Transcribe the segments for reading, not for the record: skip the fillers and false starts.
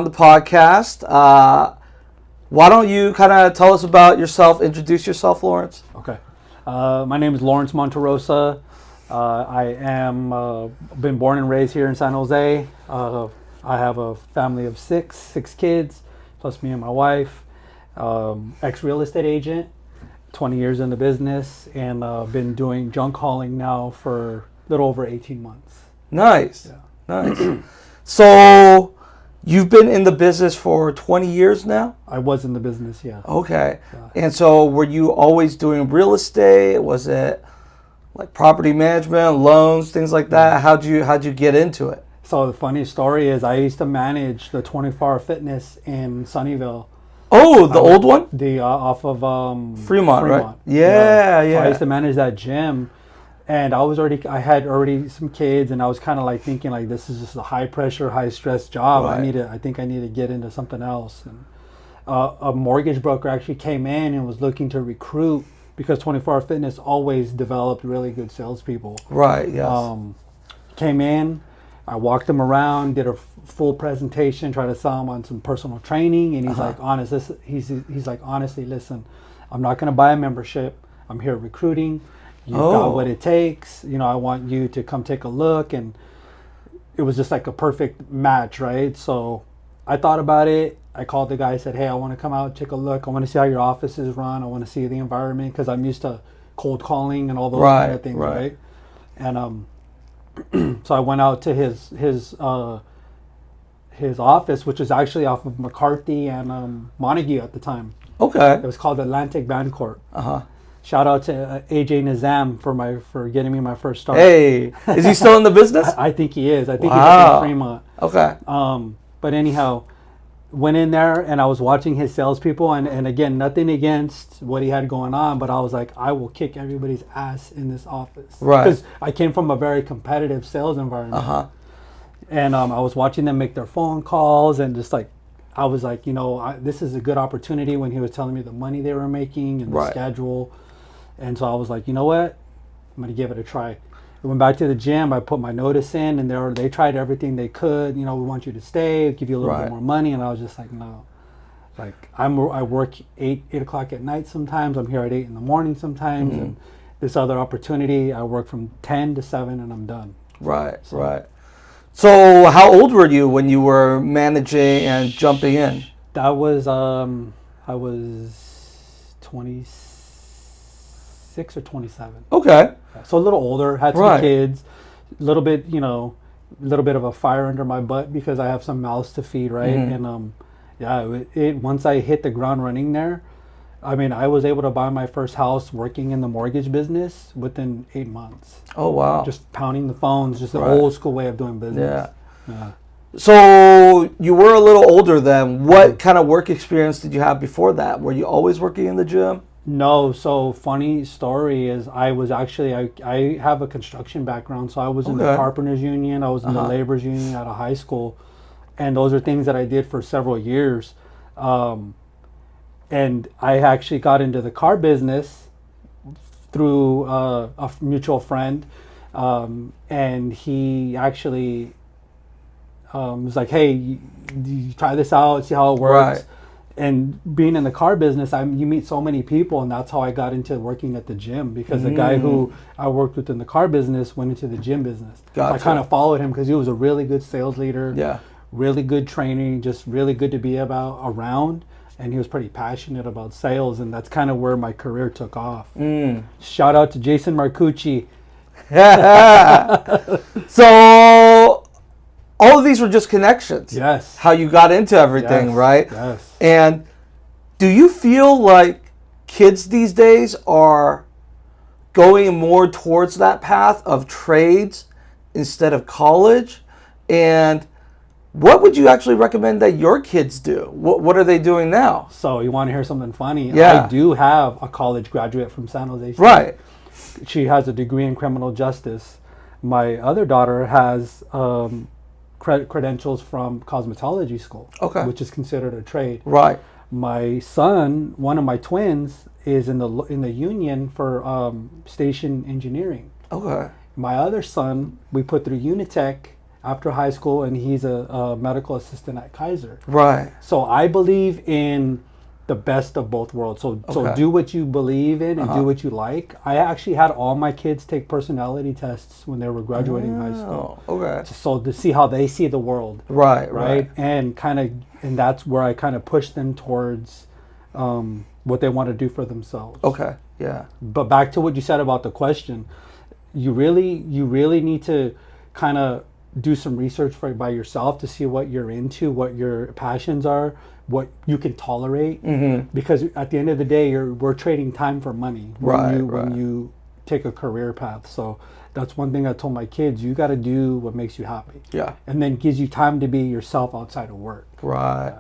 on the podcast. Why don't you kind of tell us about yourself, introduce yourself, Lawrence? Okay. My name is Lawrence Monterosa. I am been born and raised here in San Jose. I have a family of six kids, plus me and my wife. Ex-real estate agent, 20 years in the business, and been doing junk hauling now for a little over 18 months. Nice. Yeah. Nice. So you've been in the business for 20 years now? I was in the business, yeah. Okay. Yeah. And so were you always doing real estate? Was it like property management, loans, things like that? How'd you get into it? So the funny story is I used to manage the 24-hour fitness in Sunnyvale. Oh, the old one? The off of Fremont, right? Yeah. So I used to manage that gym, and I had already some kids, and I was kind of like thinking like this is just a high pressure, high stress job. Right. I think I need to get into something else. And a mortgage broker actually came in and was looking to recruit because 24-hour fitness always developed really good salespeople. Right. Yes. Came in. I walked him around, did a full presentation, tried to sell him on some personal training, and he's like, he's like, honestly, listen, I'm not going to buy a membership. I'm here recruiting. You've got what it takes. I want you to come take a look, and it was just like a perfect match, right? So I thought about it. I called the guy. I said, hey, I want to come out, take a look. I want to see how your office is run. I want to see the environment because I'm used to cold calling and all those kind of things, right? And so I went out to his office, which was actually off of McCarthy and Montague at the time. Okay. It was called Atlantic Bancorp. Uh-huh. Shout out to AJ Nizam for getting me my first start. Hey, is he still in the business? I think he is. I think he's up in Fremont. Okay. But anyhow, went in there and I was watching his salespeople, and again, nothing against what he had going on, but I was like, I will kick everybody's ass in this office. Right. Because I came from a very competitive sales environment. Uh-huh. And I was watching them make their phone calls, and just like, I was like, this is a good opportunity when he was telling me the money they were making and the schedule. And so I was like, you know what? I'm going to give it a try. I went back to the gym. I put my notice in, and they tried everything they could. We want you to stay, give you a little bit more money. And I was just like, no. Like, I work 8 o'clock at night sometimes. I'm here at 8 in the morning sometimes. Mm-hmm. And this other opportunity, I work from 10 to 7 and I'm done. Right, right. So how old were you when you were managing and jumping in? That was, I was 26 or 27. Okay. So a little older, had some kids, a little bit, a little bit of a fire under my butt because I have some mouths to feed, right? Mm-hmm. And once I hit the ground running there, I mean, I was able to buy my first house working in the mortgage business within 8 months. Oh, wow. Just pounding the phones, just the old school way of doing business. Yeah. So you were a little older then. What kind of work experience did you have before that? Were you always working in the gym? No. So funny story is I was actually, I have a construction background. So I was in the Carpenters Union. I was in the Laborers Union out of high school. And those are things that I did for several years. And I actually got into the car business through a mutual friend. And he actually was like, hey, you try this out, see how it works. Right. And being in the car business, you meet so many people, and that's how I got into working at the gym, because the guy who I worked with in the car business went into the gym business. Gotcha. I kind of followed him because he was a really good sales leader, really good training, just really good to be around. And he was pretty passionate about sales, and that's kind of where my career took off. Shout out to Jason Marcucci. So all of these were just connections. Yes. How you got into everything, right? Yes. And do you feel like kids these days are going more towards that path of trades instead of college? And what would you actually recommend that your kids do? What are they doing now? So you want to hear something funny? Yeah. I do have a college graduate from San Jose State. Right. She has a degree in criminal justice. My other daughter has credentials from cosmetology school, which is considered a trade. Right. My son, one of my twins, is in the union for station engineering. Okay. My other son, we put through Unitech after high school, and he's a medical assistant at Kaiser. Right. So I believe in the best of both worlds. So Okay. do what you believe in and do what you like. I actually had all my kids take personality tests when they were graduating high school. Oh, okay. So to see how they see the world. Right. Right. And that's where I kind of push them towards what they want to do for themselves. Okay. Yeah. But back to what you said about the question, you really need to kind of do some research by yourself to see what you're into, what your passions are, what you can tolerate. Because at the end of the day, we're trading time for money when you take a career path. So that's one thing I told my kids: you got to do what makes you happy. Yeah. And then gives you time to be yourself outside of work. Right.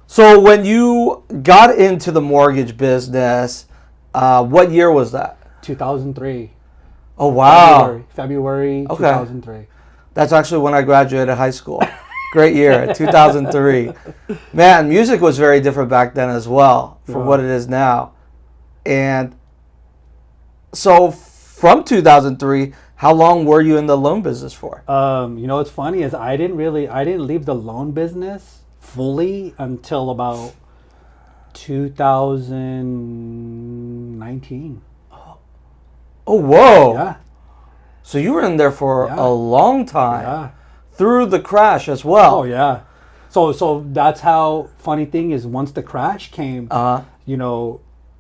So when you got into the mortgage business, what year was that? 2003. Oh, wow. February Okay. 2003. That's actually when I graduated high school. Great year, 2003. Man, music was very different back then as well from what it is now. And so from 2003, how long were you in the loan business for? What's funny is I didn't leave the loan business fully until about 2019. Oh, whoa. Yeah. So you were in there for Yeah. a long time. Yeah. Through the crash as well. Oh yeah. So that's how, funny thing is, once the crash came, a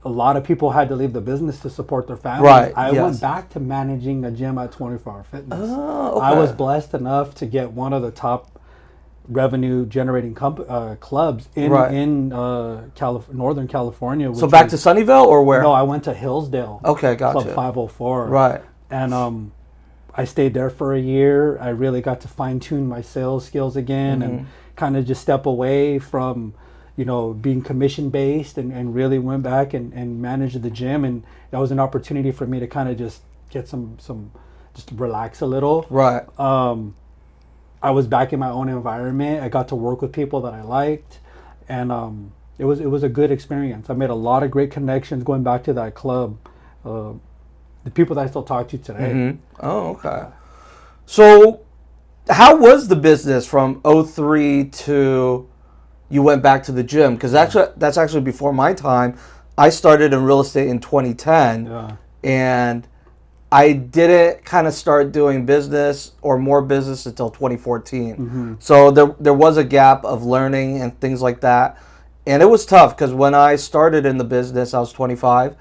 lot of people had to leave the business to support their families. Right, I yes. went back to managing a gym at 24 Hour Fitness. Oh, okay. I was blessed enough to get one of the top revenue generating clubs in Northern California. So back to Sunnyvale or where? No, I went to Hillsdale. Okay, gotcha. Club 504. Right. And I stayed there for a year. I really got to fine tune my sales skills again and kind of just step away from, being commission based and really went back and managed the gym. And that was an opportunity for me to kind of just get just relax a little. Right. I was back in my own environment. I got to work with people that I liked, and it was a good experience. I made a lot of great connections going back to that club. The people that I still talk to today. Oh, okay. So how was the business from 03 to you went back to the gym? Because that's actually before my time. I started in real estate in 2010, and I didn't kind of start doing business or more business until 2014. So there was a gap of learning and things like that. And it was tough because when I started in the business, I was 25.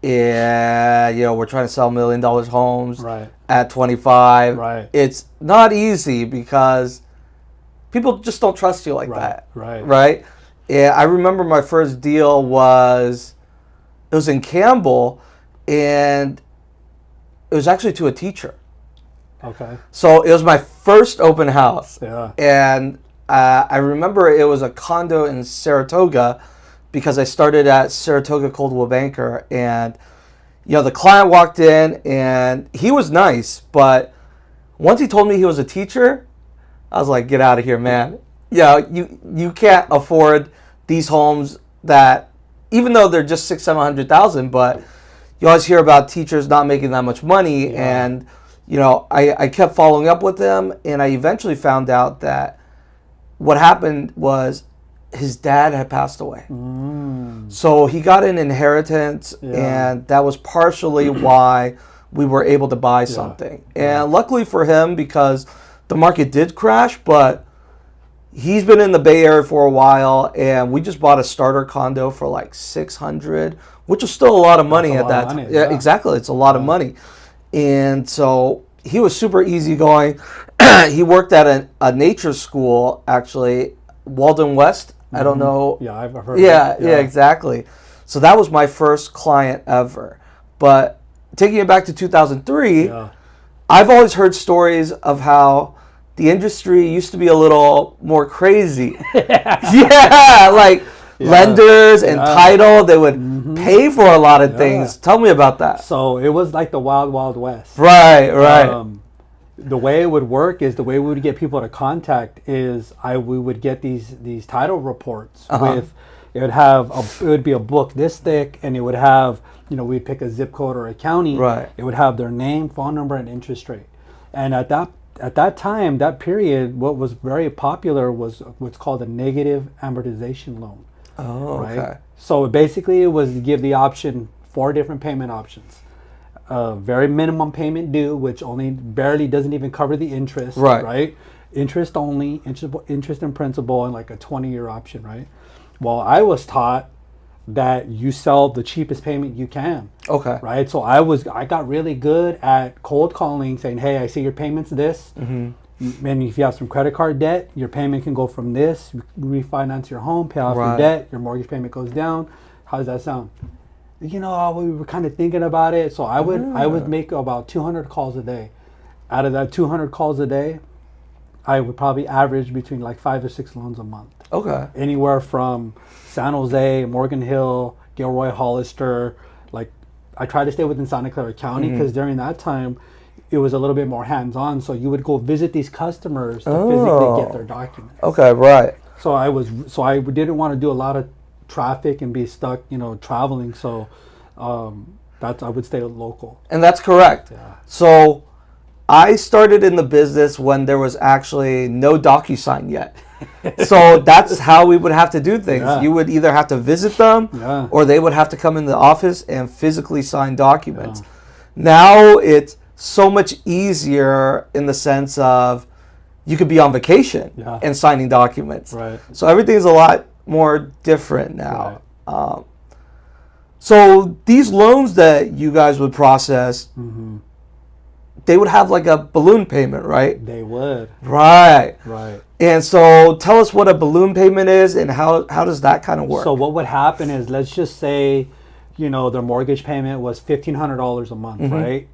Yeah, we're trying to sell $1 million homes at 25. Right. It's not easy because people just don't trust you like that. Right. Yeah, I remember my first deal was in Campbell, and it was actually to a teacher. Okay. So it was my first open house. Yeah. And I remember it was a condo in Saratoga because I started at Saratoga Coldwell Banker. And, the client walked in and he was nice. But once he told me he was a teacher, I was like, get out of here, man. You can't afford these homes that, even though they're just $600,000-700,000, but you always hear about teachers not making that much money. And, I kept following up with him, and I eventually found out that what happened was his dad had passed away. So he got an inheritance, and that was partially why we were able to buy something. And luckily for him, because the market did crash, but he's been in the Bay Area for a while, and we just bought a starter condo for like $600,000, which is still a lot of money at that time. Yeah, exactly. It's a lot of money. And so he was super easygoing. He worked at a nature school, actually, Walden West. I don't know. Yeah, I've heard of it. Yeah, exactly. So that was my first client ever. But taking it back to 2003, I've always heard stories of how the industry used to be a little more crazy. Lenders and title, they would pay for a lot of things. Tell me about that. So it was like the wild, wild west. Right. The way it would work is, the way we would get people to contact is we would get these title reports with, it would be a book this thick, and it would have, we'd pick a zip code or a county. Right. It would have their name, phone number, and interest rate. And at that at that time, that period, what was very popular was what's called a negative amortization loan. Oh, Right. okay. So basically, it was to give the option 4 different payment options. Very minimum payment due, which only barely doesn't even cover the interest. Right. Right. Interest only, interest and principal, and like a 20-year option. Right. Well, I was taught that you sell the cheapest payment you can. Okay. Right. So I got really good at cold calling, saying, "Hey, I see your payment's this. And if you have some credit card debt, your payment can go from this. Refinance your home, pay off your Right. debt, your mortgage payment goes down. How does that sound?" We were kind of thinking about it. So I would make about 200 calls a day. Out of that 200 calls a day, I would probably average between like 5 or 6 loans a month. Okay. Anywhere from San Jose, Morgan Hill, Gilroy, Hollister. Like, I tried to stay within Santa Clara County because during that time, it was a little bit more hands-on. So you would go visit these customers to physically get their documents. Okay. Right. So I didn't want to do a lot of traffic and be stuck, traveling. So I would stay local. And that's correct. Yeah. So I started in the business when there was actually no DocuSign yet. So that's how we would have to do things. Yeah. You would either have to visit them Yeah. or they would have to come in the office and physically sign documents. Yeah. Now it's so much easier in the sense of you could be on vacation Yeah. and signing documents. Right. So everything's a lot more different now. So these loans that you guys would process, they would have like a balloon payment, right? They would. Right. Right. And so tell us what a balloon payment is and how does that kind of work? So what would happen is, let's just say, their mortgage payment was $1,500 a month, right?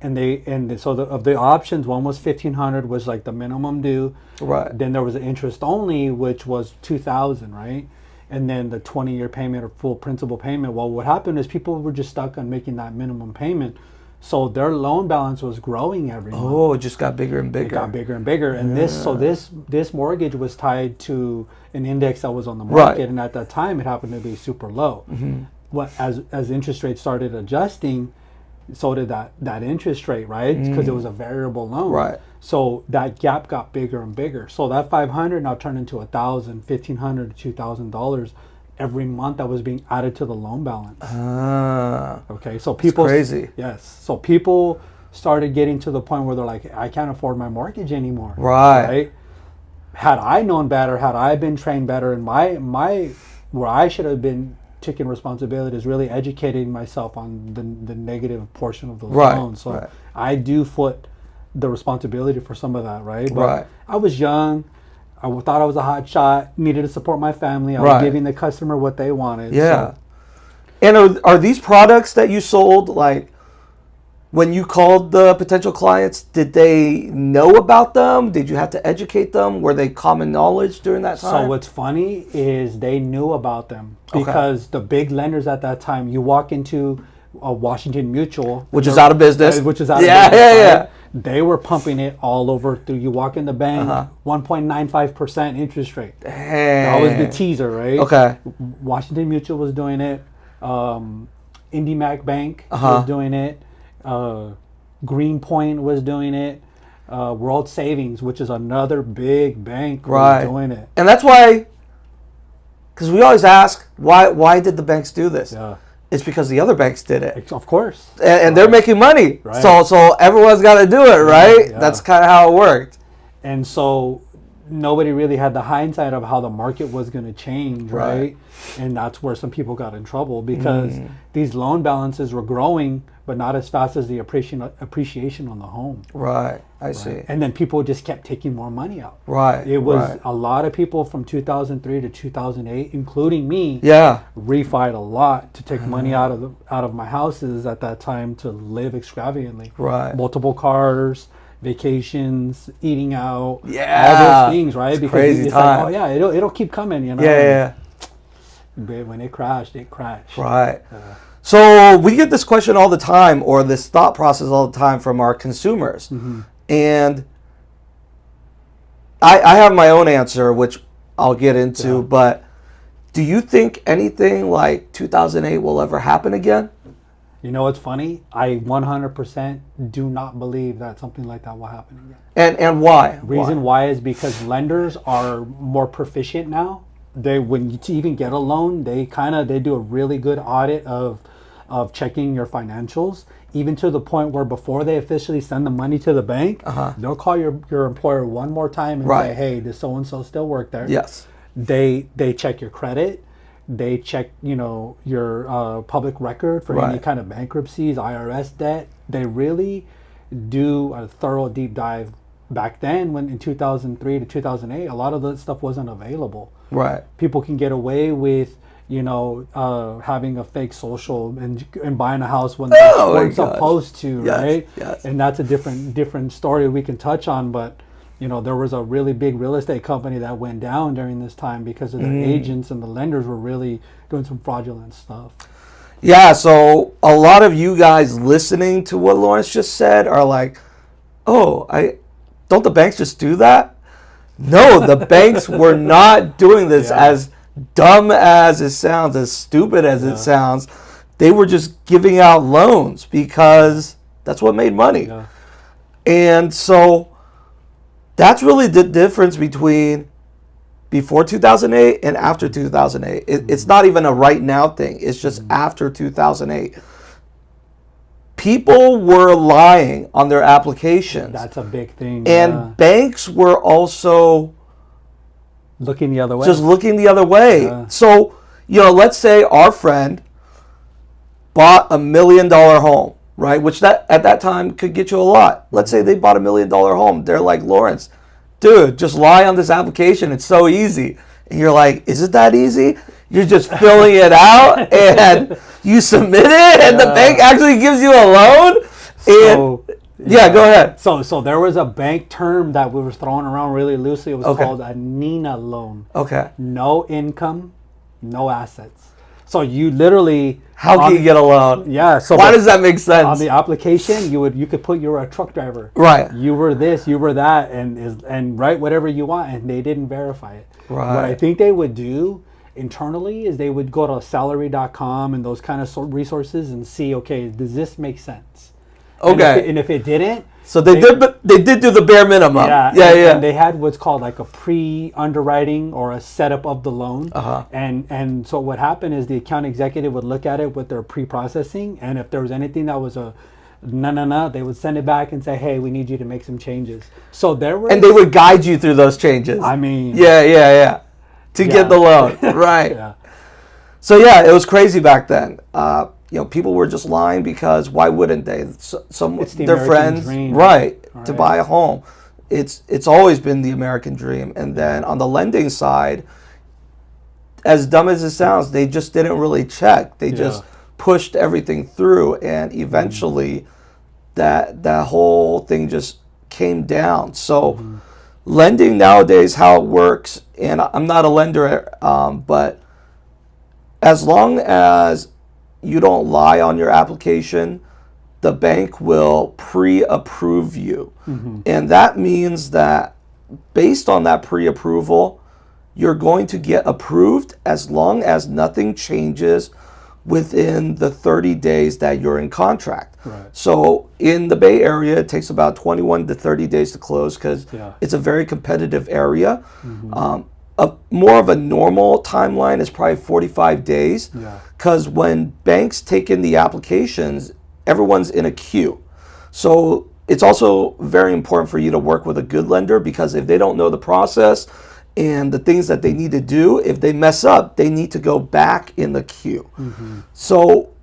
So of the options, one was $1,500, was like the minimum due. Right. Then there was an interest only, which was $2,000, right? And then the 20-year payment or full principal payment. Well, what happened is people were just stuck on making that minimum payment. So their loan balance was growing every month. Oh, it just got bigger and bigger. It got bigger and bigger. And this mortgage was tied to an index that was on the market. Right. And at that time, it happened to be super low. As interest rates started adjusting, so did that interest rate, right? Because it was a variable loan. Right. So that gap got bigger and bigger. So that $500 now turned into $1,000, $1,500 to $2,000 every month that was being added to the loan balance. Okay, so people, crazy. Yes, so people started getting to the point where they're like, I can't afford my mortgage anymore. Right. Had I known better, had I been trained better, and my where I should have been taking responsibility is really educating myself on the negative portion of those loans. So I do foot the responsibility for some of that, right? But I was young. I thought I was a hot shot, needed to support my family. I was giving the customer what they wanted. Yeah. So. And are these products that you sold, like, when you called the potential clients, did they know about them? Did you have to educate them? Were they common knowledge during that time? So what's funny is they knew about them because the big lenders at that time, you walk into a Washington Mutual, which is out of business. Which is out of business. Yeah. They were pumping it all over through. You walk in the bank, 1.95% interest rate. That was the teaser, right? Okay. Washington Mutual was doing it. IndyMac Bank was doing it. Greenpoint was doing it. World Savings, which is another big bank, was doing it. And that's why, because we always ask, why did the banks do this? Yeah. It's because the other banks did it. Of course. And they're making money. Right. So everyone's got to do it, right? Yeah. That's kind of how it worked. And so nobody really had the hindsight of how the market was going to change, right? And that's where some people got in trouble because these loan balances were growing, but not as fast as the appreciation on the home. Right, I see. And then people just kept taking more money out. Right. It was a lot of people from 2003 to 2008, including me. Yeah. Refied a lot to take money out of my houses at that time to live extravagantly. Right. Multiple cars, vacations, eating out. Yeah. All those things, right? It's crazy time. Like, it'll keep coming, Yeah. But when it crashed, it crashed. Right. So we get this question all the time, or this thought process all the time from our consumers. And I have my own answer, which I'll get into, but do you think anything like 2008 will ever happen again? You know what's funny? I 100% do not believe that something like that will happen again. And why? Reason why is because lenders are more proficient now. They when you to even get a loan, they do a really good audit of checking your financials, even to the point where before they officially send the money to the bank, they'll call your employer one more time and say, "Hey, does so and so still work there?" Yes. They check your credit. They check, your public record for any kind of bankruptcies, IRS debt. They really do a thorough deep dive. Back then, when in 2003 to 2008, a lot of that stuff wasn't available. Right. People can get away with, having a fake social and buying a house when they weren't supposed to, Yes, right? yes. And that's a different story we can touch on, but. There was a really big real estate company that went down during this time because of their agents, and the lenders were really doing some fraudulent stuff. Yeah, so a lot of you guys listening to what Lawrence just said are like, "Oh, don't the banks just do that?" No, the banks were not doing this. As dumb as it sounds, as stupid as it sounds. They were just giving out loans because that's what made money. Yeah. And so that's really the difference between before 2008 and after 2008. It's not even a right now thing. It's just after 2008. People were lying on their applications. That's a big thing. And banks were also looking the other way. Just looking the other way. Yeah. So, let's say our friend bought $1 million home. Right, which that at that time could get you a lot. Let's say they bought $1 million home. They're like, "Lawrence, dude, just lie on this application. It's so easy." And you're like, "Is it that easy?" You're just filling it out and you submit it, and the bank actually gives you a loan. Go ahead. So there was a bank term that we were throwing around really loosely. It was called a NINA loan. Okay. No income, no assets. So you literally. How can you get a loan? Yeah. So why does that make sense? On the application, you could put you were a truck driver. Right. You were this, you were that, and write whatever you want, and they didn't verify it. Right. What I think they would do internally is they would go to salary.com and those kind of resources and see, okay, does this make sense? Okay. And if it didn't. So they did do the bare minimum. Yeah. And they had what's called like a pre-underwriting or a setup of the loan. And so what happened is the account executive would look at it with their pre-processing, and if there was anything that was a no, they would send it back and say, "Hey, we need you to make some changes." So and they would guide you through those changes. I mean, to get the loan, right? So it was crazy back then. People were just lying because why wouldn't they? Their friends, dream. Right, to buy a home. It's always been the American dream. And then on the lending side, as dumb as it sounds, they just didn't really check. They just pushed everything through, and eventually, that whole thing just came down. So, lending nowadays, how it works, and I'm not a lender, but as long as you don't lie on your application, the bank will pre-approve you. And that means that based on that pre-approval, you're going to get approved as long as nothing changes within the 30 days that you're in contract. Right. So in the Bay Area, it takes about 21 to 30 days to close because it's a very competitive area. More of a normal timeline is probably 45 days because when banks take in the applications, everyone's in a queue. So it's also very important for you to work with a good lender, because if they don't know the process and the things that they need to do, if they mess up, they need to go back in the queue. So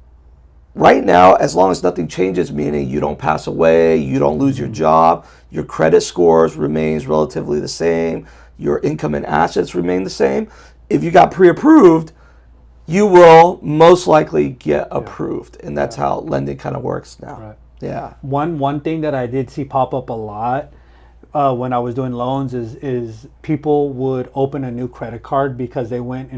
right now, as long as nothing changes, meaning you don't pass away, you don't lose your job, your credit scores remains relatively the same, your income and assets remain the same. If you got pre-approved, you will most likely get approved. And that's how lending kind of works now. Right. Yeah. One thing that I did see pop up a lot when I was doing loans is people would open a new credit card because they went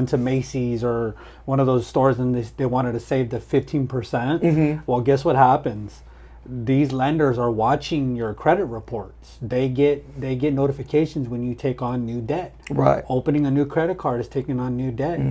to Macy's or one of those stores and they wanted to save the 15%. Well, guess what happens? These lenders are watching your credit reports. They get notifications when you take on new debt. Right. Opening a new credit card is taking on new debt.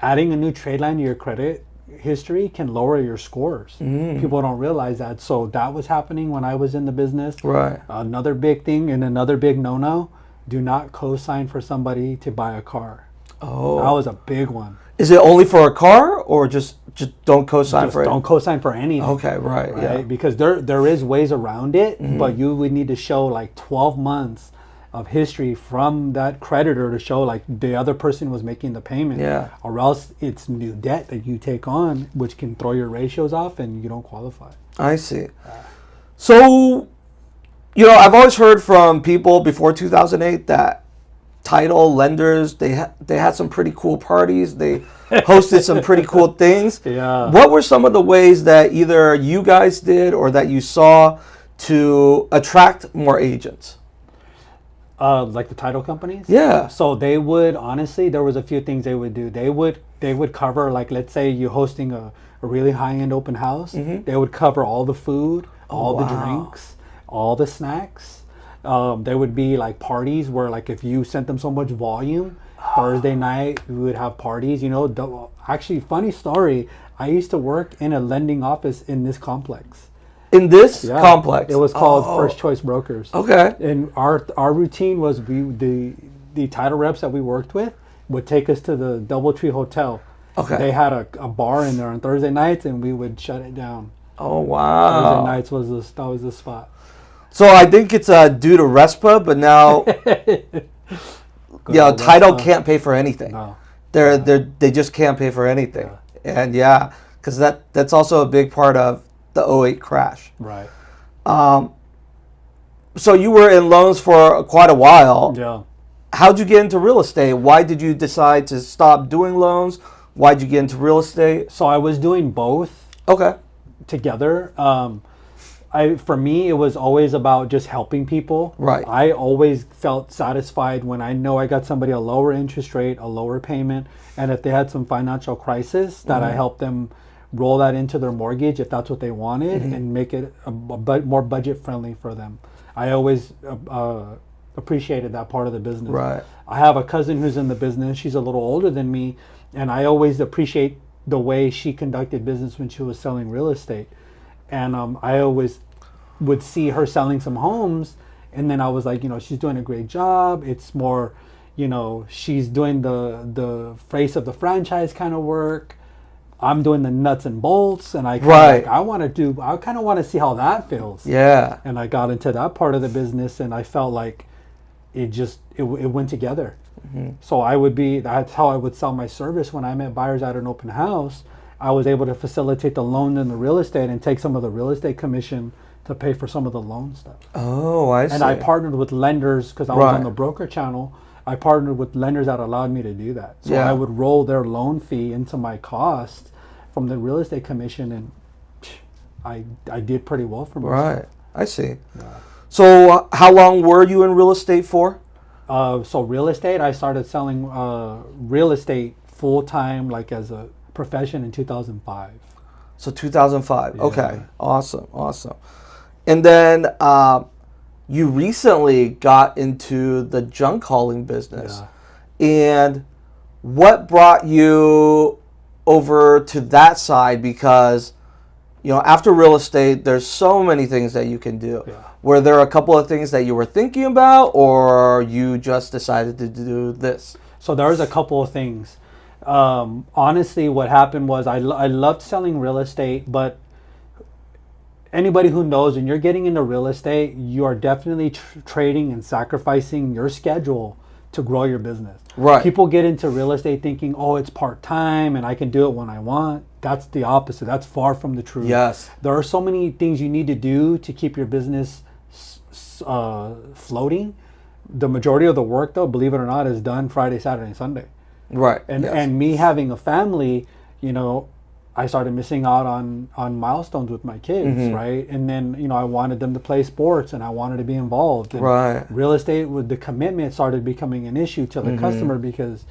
Adding a new trade line to your credit history can lower your scores. People don't realize that. So that was happening when I was in the business. Right. Another big thing and another big no-no, do not co-sign for somebody to buy a car. Oh. That was a big one. Is it only for a car, or just don't co-sign Just for it? don't co-sign for anything. Okay, right, yeah. Because there is ways around it, but you would need to show like 12 months of history from that creditor to show like the other person was making the payment. Yeah. Or else it's new debt that you take on, which can throw your ratios off and you don't qualify. I see. So, I've always heard from people before 2008 that title lenders, they had some pretty cool parties. They hosted some pretty cool things. Yeah. What were some of the ways that either you guys did or that you saw to attract more agents? Like the title companies? Yeah. So they would, honestly, there was a few things they would do. They would cover, like, let's say you're hosting a really high-end open house. They would cover all the food, all the drinks, all the snacks. There would be like parties where, like, if you sent them so much volume, Thursday night we would have parties. Actually, funny story. I used to work in a lending office in this complex. In this complex? It was called First Choice Brokers. Okay. And our routine was the title reps that we worked with would take us to the DoubleTree Hotel. Okay. They had a bar in there on Thursday nights, and we would shut it down. Oh, wow. Thursday nights was the spot. So I think it's due to RESPA, but now, title can't pay for anything. No. They just can't pay for anything. And because that's also a big part of the '08 crash. Right. So you were in loans for quite a while. Yeah. How'd you get into real estate? Why did you decide to stop doing loans? Why'd you get into real estate? So I was doing both. Okay. Together. For me, it was always about just helping people. Right. I always felt satisfied when I know I got somebody a lower interest rate, a lower payment, and if they had some financial crisis, that I helped them roll that into their mortgage if that's what they wanted, and make it more budget friendly for them. I always appreciated that part of the business. Right. I have a cousin who's in the business. She's a little older than me, and I always appreciate the way she conducted business when she was selling real estate. And I always would see her selling some homes, and then I was like, she's doing a great job. It's more, she's doing the face of the franchise kind of work. I'm doing the nuts and bolts, and I kind of want to see how that feels. Yeah. And I got into that part of the business, and I felt like it went together. So that's how I would sell my service when I met buyers at an open house. I was able to facilitate the loan and the real estate and take some of the real estate commission to pay for some of the loan stuff. Oh, I see. And I partnered with lenders because I was on the broker channel. I partnered with lenders that allowed me to do that. So I would roll their loan fee into my cost from the real estate commission, and I did pretty well for myself. Right. I see. Yeah. So how long were you in real estate for? So real estate, I started selling real estate full-time, like as a profession, in 2005. So 2005. Yeah. Okay. Awesome. And then you recently got into the junk hauling business. Yeah. And what brought you over to that side? Because, after real estate, there's so many things that you can do. Yeah. Were there a couple of things that you were thinking about, or you just decided to do this? So there was a couple of things. Honestly, what happened was I loved selling real estate, but anybody who knows, when you're getting into real estate, you are definitely trading and sacrificing your schedule to grow your business. Right. People get into real estate thinking, it's part-time and I can do it when I want. That's the opposite. That's far from the truth. Yes. There are so many things you need to do to keep your business floating. The majority of the work, though, believe it or not, is done Friday, Saturday, and Sunday. Right. And me having a family, I started missing out on milestones with my kids, right? And then, I wanted them to play sports and I wanted to be involved. And right. Real estate, with the commitment, started becoming an issue to the customer because,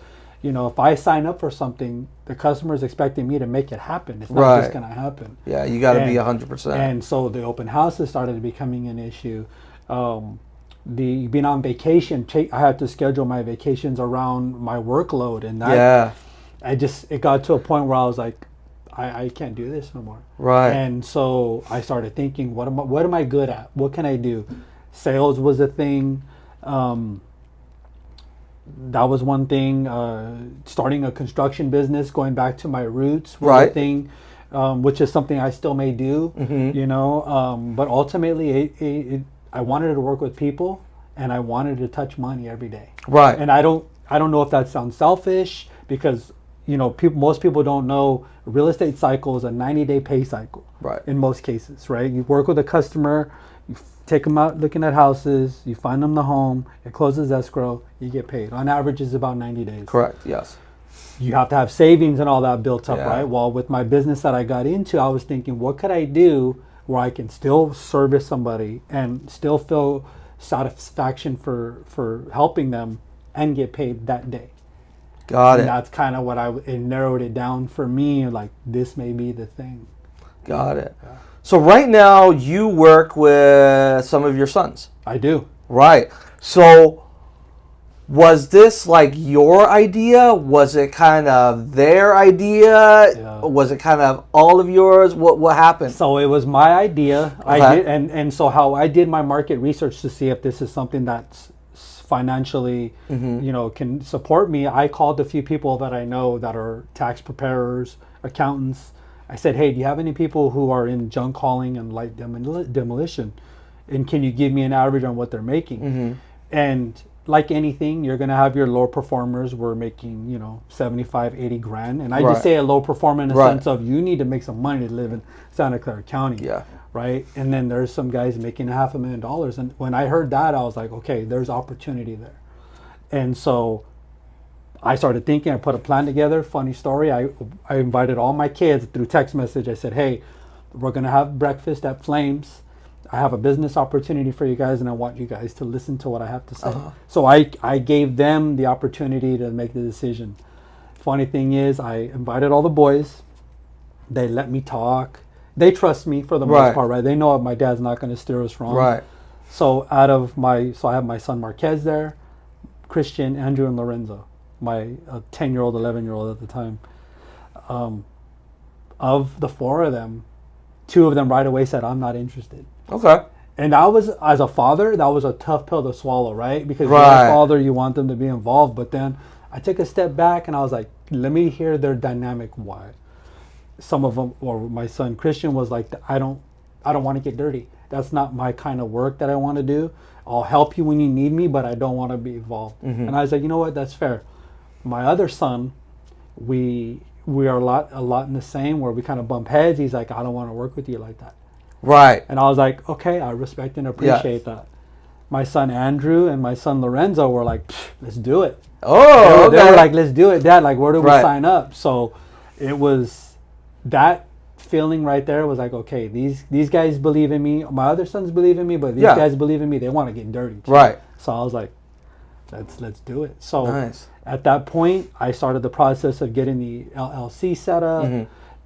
if I sign up for something, the customer is expecting me to make it happen. It's not just going to happen. Yeah, you got to be 100%. And so the open houses started becoming an issue. Being on vacation, I had to schedule my vacations around my workload, and that it got to a point where I was like, I can't do this no more. Right. And so I started thinking, what am I good at? What can I do? Sales was a thing. That was one thing. Starting a construction business, going back to my roots, was Right. a thing, which is something I still may do. You know, but ultimately, I wanted to work with people, and I wanted to touch money every day. Right. And I don't know if that sounds selfish, because most people don't know real estate cycle is a 90-day pay cycle. Right. In most cases, right? You work with a customer, take them out looking at houses, you find them the home, it closes escrow, you get paid. On average, it's about 90 days. Correct. Yes. You have to have savings and all that built up, Yeah. right? Well, with my business that I got into, I was thinking, what could I do where I can still service somebody and still feel satisfaction for helping them and get paid that day? Got And it. that's kind of what it narrowed it down for me. Like, this may be the thing. Got it. So right now you work with some of your sons. I do. Right. So was this like your idea? Was it kind of their idea? Yeah. Was it kind of all of yours? What happened? So it was my idea. I Okay. did, and so how I did my market research to see if this is something that's financially, can support me. I called a few people that I know that are tax preparers, accountants. I said, hey, do you have any people who are in junk hauling and light demolition? And can you give me an average on what they're making? And like anything, you're going to have your low performers. We're making, 75, 80 grand. And I Right. just say a low performer in the Right. sense of you need to make some money to live in Santa Clara County. Yeah. Right. And then there's some guys making $500,000. And when I heard that, I was like, okay, there's opportunity there. And so I started thinking, I put a plan together. Funny story. I invited all my kids through text message. I said, hey, we're going to have breakfast at Flames. I have a business opportunity for you guys, and I want you guys to listen to what I have to say. So I gave them the opportunity to make the decision. Funny thing is, I invited all the boys. They let me talk. They trust me for the Right. most part, right? They know my dad's not going to steer us wrong. Right. So I have my son Marquez there, Christian, Andrew, and Lorenzo. My 10-year-old, 11-year-old at the time. Of the four of them, two of them right away said, I'm not interested. Okay. And that was, as a father, that was a tough pill to swallow, right? Because Right. you're a father, you want them to be involved. But then I took a step back and I was like, let me hear their dynamic why. Some of them, or my son Christian was like, I don't want to get dirty. That's not my kind of work that I want to do. I'll help you when you need me, but I don't want to be involved. And I was like, you know what? That's fair. My other son, we are a lot in the same, where we kind of bump heads. He's like, I don't want to work with you like that. Right. And I was like, okay, I respect and appreciate that. My son Andrew and my son Lorenzo were like, let's do it. Oh, They okay. were like, let's do it, Dad. Like, where do we Right. sign up? So it was that feeling right there was like, okay, these guys believe in me. My other sons believe in me, but these Yeah. guys believe in me. They want to get dirty too. Right. So I was like, let's do it. So Nice. at that point, I started the process of getting the LLC set up,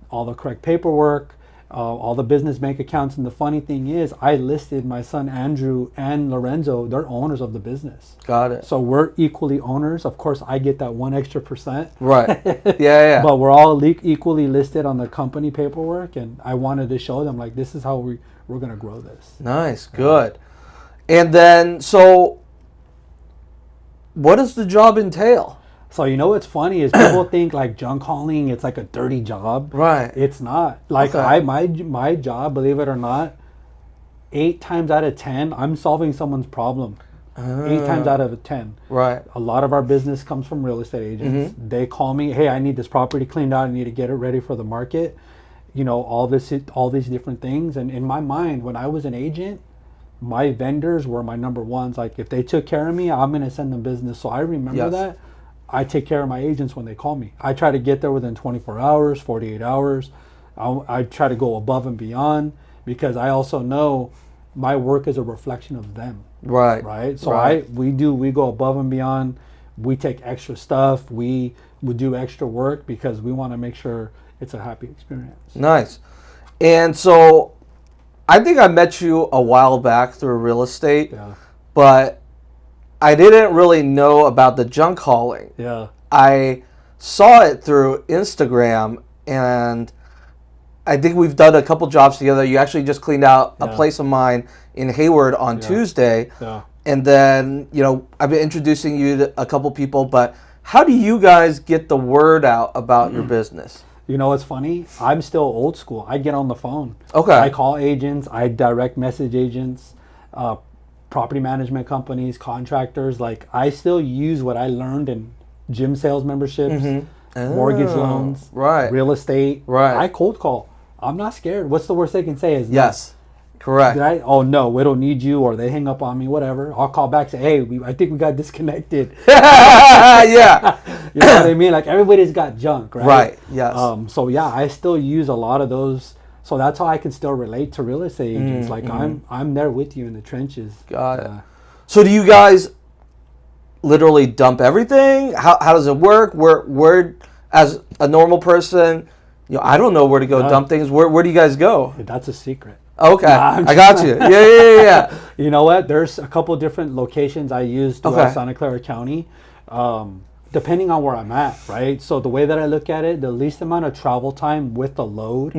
all the correct paperwork, all the business bank accounts. And the funny thing is, I listed my son Andrew and Lorenzo. They're owners of the business. Got it. So we're equally owners. Of course, I get that 1 extra %. Right. Yeah. But we're all equally listed on the company paperwork. And I wanted to show them, like, this is how we're going to grow this. Nice. Good. And then, so what does the job entail? So what's funny is people think like junk hauling, it's like a dirty job. Right. It's not. Like Okay. my job, believe it or not, 8 times out of 10, I'm solving someone's problem. 8 times out of 10. Right. A lot of our business comes from real estate agents. They call me, hey, I need this property cleaned out. I need to get it ready for the market. All these different things. And in my mind, when I was an agent, my vendors were my number ones. Like, if they took care of me, I'm going to send them business. So I remember Yes. that. I take care of my agents when they call me. I try to get there within 24 hours, 48 hours. I try to go above and beyond, because I also know my work is a reflection of them. Right. Right. So Right. we go above and beyond. We take extra stuff. We do extra work because we want to make sure it's a happy experience. Nice. And so I think I met you a while back through real estate, Yeah. but I didn't really know about the junk hauling. Yeah. I saw it through Instagram, and I think we've done a couple jobs together. You actually just cleaned out a Yeah. place of mine in Hayward on Tuesday. Yeah. And then, I've been introducing you to a couple people, but how do you guys get the word out about your business? You know what's funny? I'm still old school. I get on the phone. Okay. I call agents. I direct message agents, property management companies, contractors. Like, I still use what I learned in gym sales memberships, mortgage loans, right. real estate. Right. I cold call. I'm not scared. What's the worst they can say is no. Yes. Correct. Did I? Oh no, we don't need you, or they hang up on me, whatever. I'll call back, say, hey, I think we got disconnected. Yeah. You know what I mean? Like, everybody's got junk, right? Right. Yes. So yeah, I still use a lot of those. So that's how I can still relate to real estate agents. Like, I'm there with you in the trenches. Got it. So do you guys literally dump everything? How does it work? Where as a normal person, I don't know where to go dump things. Where do you guys go? That's a secret. Okay, I got you. Yeah. You know what? There's a couple different locations I use throughout Santa Clara County, depending on where I'm at, right? So the way that I look at it, the least amount of travel time with the load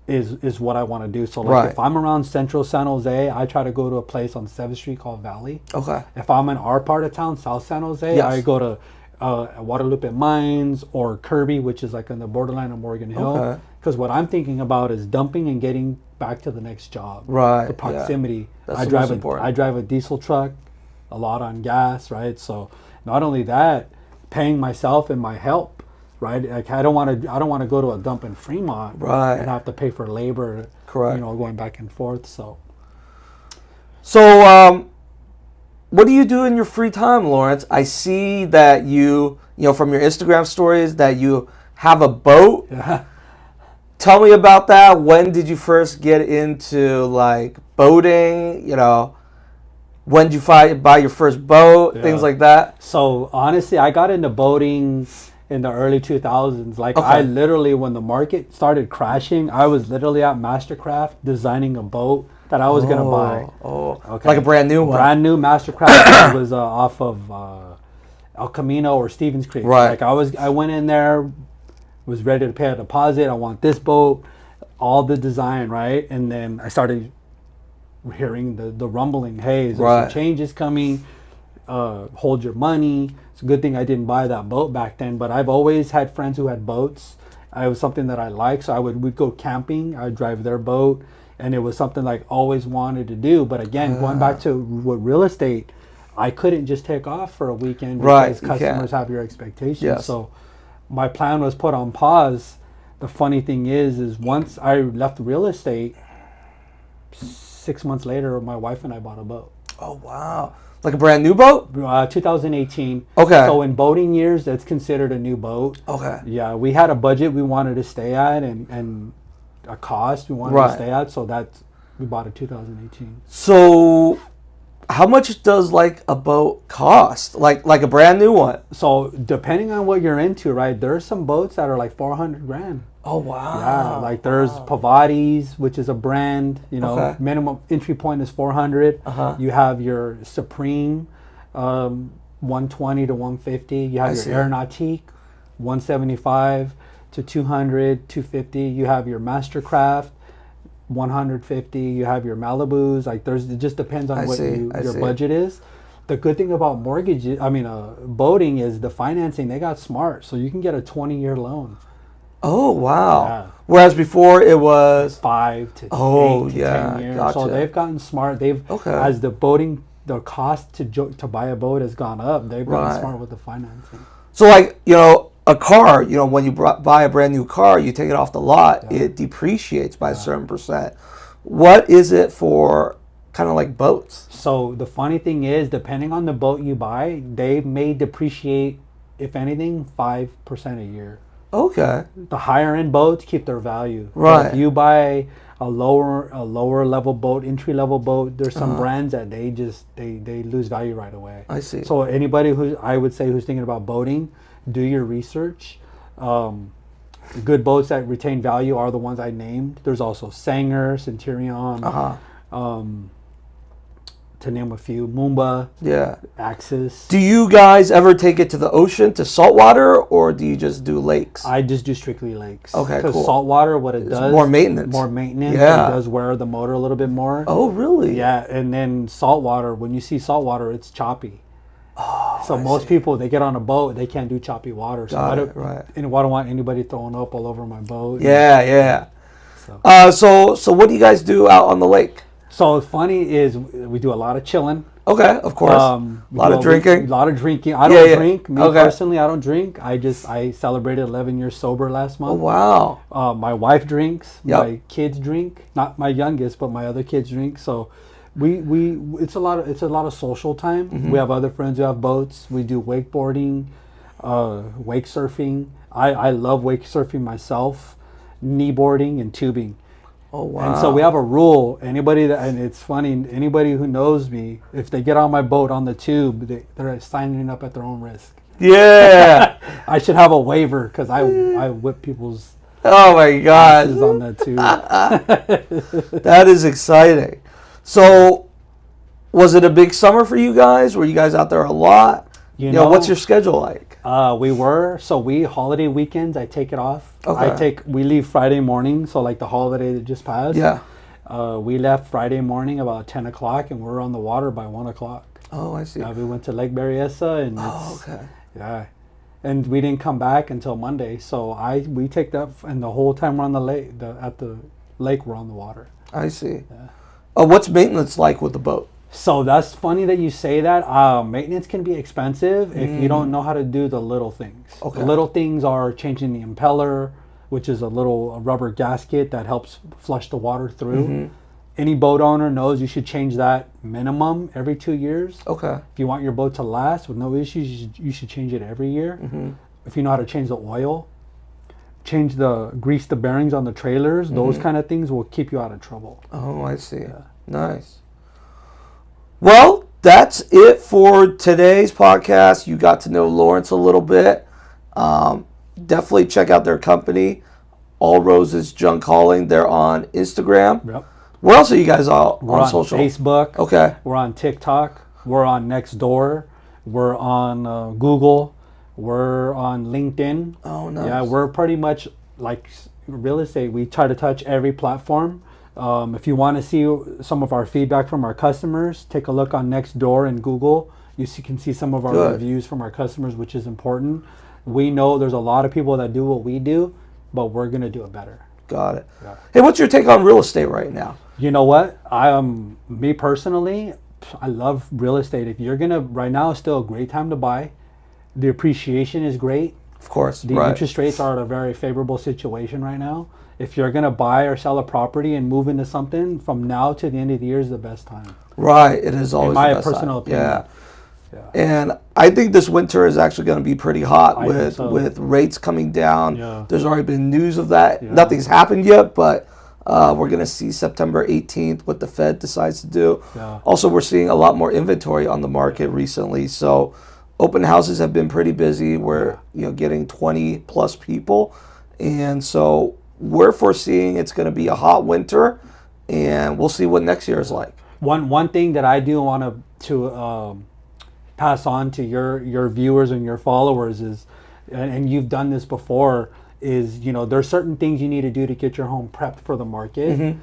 is what I want to do. So like, if I'm around Central San Jose, I try to go to a place on 7th Street called Valley. Okay. If I'm in our part of town, South San Jose, I go to Guadalupe Mines or Kirby, which is like on the borderline of Morgan Hill. Because what I'm thinking about is dumping and getting back to the next job. Right. The proximity. That's I the drive most important. I drive a diesel truck, a lot on gas, right? So not only that, paying myself and my help, right? Like, I don't want to go to a dump in Fremont, and have to pay for labor. Correct. Going back and forth. So what do you do in your free time, Lawrence? I see that you from your Instagram stories that you have a boat. Yeah. Tell me about that. When did you first get into like boating? When did you buy your first boat? Things like that. So honestly, I got into boating in the early 2000s. Like, I literally, when the market started crashing, I was literally at Mastercraft designing a boat that I was going to buy. Like a brand new one. Brand new Mastercraft. It was off of El Camino or Stevens Creek. Right. Like, I went in there, was ready to pay a deposit. I want this boat, all the design, right? And then I started hearing the rumbling, hey, there's some changes coming, hold your money. It's a good thing I didn't buy that boat back then, but I've always had friends who had boats. It was something that I liked, so we'd go camping, I'd drive their boat, and it was something like always wanted to do. But again, going back to real estate, I couldn't just take off for a weekend because customers have your expectations. Yes. So my plan was put on pause. The funny thing is once I left real estate, 6 months later, my wife and I bought a boat. Oh, wow. Like a brand new boat? 2018. Okay. So in boating years, that's considered a new boat. Okay. Yeah, we had a budget we wanted to stay at and a cost we wanted to stay at. So we bought a 2018. So how much does like a boat cost? Like a brand new one? So depending on what you're into, right? There's some boats that are like 400 grand. Oh, wow. Yeah, like there's Pavati's, which is a brand, minimum entry point is 400. You have your Supreme, 120 to 150. You have your Aeronautique, 175 to 200, 250. You have your Mastercraft, 150. You have your Malibus. Like it just depends on what your budget is. The good thing about boating is the financing. They got smart, so you can get a 20-year loan. Oh, wow. Whereas before it was 5 to 8 to 10 years. Gotcha. So they've gotten smart. As the cost to buy a boat has gone up, they've gotten smart with the financing. So like, a car, when you buy a brand new car, you take it off the lot, it depreciates by a certain percent. What is it for kind of like boats? So the funny thing is, depending on the boat you buy, they may depreciate, if anything, 5% a year. Okay. The higher end boats keep their value. Right. But if you buy a lower level boat, entry level boat, there's some brands that they lose value right away. I see. So anybody who's thinking about boating, do your research. Good boats that retain value are the ones I named. There's also Sanger, Centurion, to name a few. Moomba, Yeah. Axis. Do you guys ever take it to the ocean, to saltwater, or do you just do lakes? I just do strictly lakes. Okay, Because cool. saltwater, what it does, more maintenance. More maintenance. Yeah. It does wear the motor a little bit more. Oh, really? Yeah, and then saltwater, when you see saltwater, it's choppy. Oh, So I most see. people, they get on a boat, they can't do choppy water. So Got I it, don't, right. and I don't want anybody throwing up all over my boat. Yeah, yeah. So. So what do you guys do out on the lake? So funny is we do a lot of chilling. Okay, of course. A lot of drinking. A lot of drinking. I don't drink. Me Okay. personally, I don't drink. I celebrated 11 years sober last Oh, month. wow. My wife drinks. Yep. My kids drink. Not my youngest, but my other kids drink. So it's a lot of social time. Mm-hmm. We have other friends who have boats. We do wakeboarding, wake surfing. I love wake surfing myself, kneeboarding and tubing. Oh, wow. And so we have a rule. And it's funny. Anybody who knows me, if they get on my boat on the tube, they're signing up at their own risk. Yeah. I should have a waiver because I whip people's Oh, my gosh. asses on that tube. That is exciting. So, was it a big summer for you guys? Were you guys out there a lot? You know, What's your schedule like? We holiday weekends. I take it off. Okay. We leave Friday morning. So like the holiday that just passed. Yeah. We left Friday morning about 10 o'clock, and we're on the water by 1 o'clock. Oh, I see. We went to Lake Berryessa, and Okay. yeah, and we didn't come back until Monday. So we take that, and the whole time we're on the lake, at the lake, we're on the water. I see. What's maintenance like with the boat? So that's funny that you say that. Maintenance can be expensive if you don't know how to do the little things. Okay. The little things are changing the impeller, which is a little rubber gasket that helps flush the water through. Mm-hmm. Any boat owner knows you should change that minimum every 2 years. Okay. If you want your boat to last with no issues, you should change it every year. Mm-hmm. If you know how to change the oil, grease the bearings on the trailers, those kind of things will keep you out of trouble. Oh, I see. Nice. Well, that's it for today's podcast. You got to know Lawrence a little bit. Definitely check out their company, All Roses Junk Hauling. They're on Instagram. Yep. Where else are you guys on social? Facebook. Okay. We're on TikTok. We're on Nextdoor. We're on Google. We're on LinkedIn. Oh, nice. Yeah, we're pretty much like real estate. We try to touch every platform. If you want to see some of our feedback from our customers, take a look on Nextdoor and Google. Can see some of our reviews from our customers, which is important. We know there's a lot of people that do what we do, but we're going to do it better. Got it. Yeah. Hey, what's your take on real estate right now? You know what? Me personally, I love real estate. If you're going to, right now is still a great time to buy. The appreciation is great. Of course. The interest rates are at a very favorable situation right now. If you're going to buy or sell a property and move into something, from now to the end of the year is the best time. Right. It is always in my the best personal time. opinion. Yeah. And I think this winter is actually going to be pretty hot with rates coming down. Yeah. There's already been news of that. Yeah. Nothing's happened yet, but we're going to see September 18th what the Fed decides to do. Yeah. Also, we're seeing a lot more inventory on the market recently. So open houses have been pretty busy. We're getting 20 plus people. And so we're foreseeing it's going to be a hot winter, and we'll see what next year is like. One thing that I do want to pass on to your viewers and your followers is, and you've done this before, is there's certain things you need to do to get your home prepped for the market. Mm-hmm.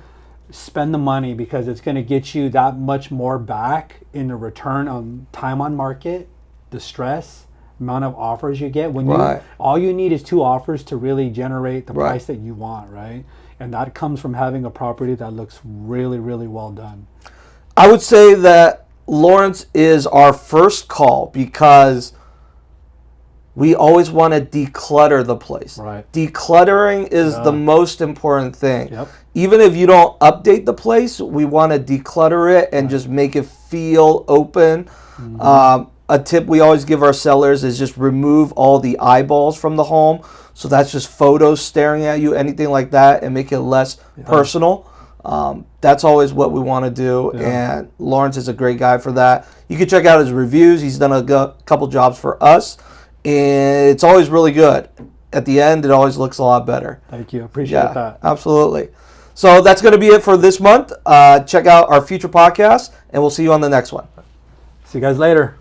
Spend the money, because it's going to get you that much more back in the return on time on market, the stress, amount of offers you get. All you need is 2 offers to really generate the price that you want, right? And that comes from having a property that looks really, really well done. I would say that Lawrence is our first call, because we always want to declutter the place. Right. Decluttering is the most important thing. Yep. Even if you don't update the place, we want to declutter it and just make it feel open. Mm-hmm. A tip we always give our sellers is just remove all the eyeballs from the home. So that's just photos staring at you, anything like that, and make it less personal. That's always what we want to do, and Lawrence is a great guy for that. You can check out his reviews. He's done a couple jobs for us, and it's always really good. At the end, it always looks a lot better. Thank you. Appreciate that. Absolutely. So that's going to be it for this month. Check out our future podcasts, and we'll see you on the next one. See you guys later.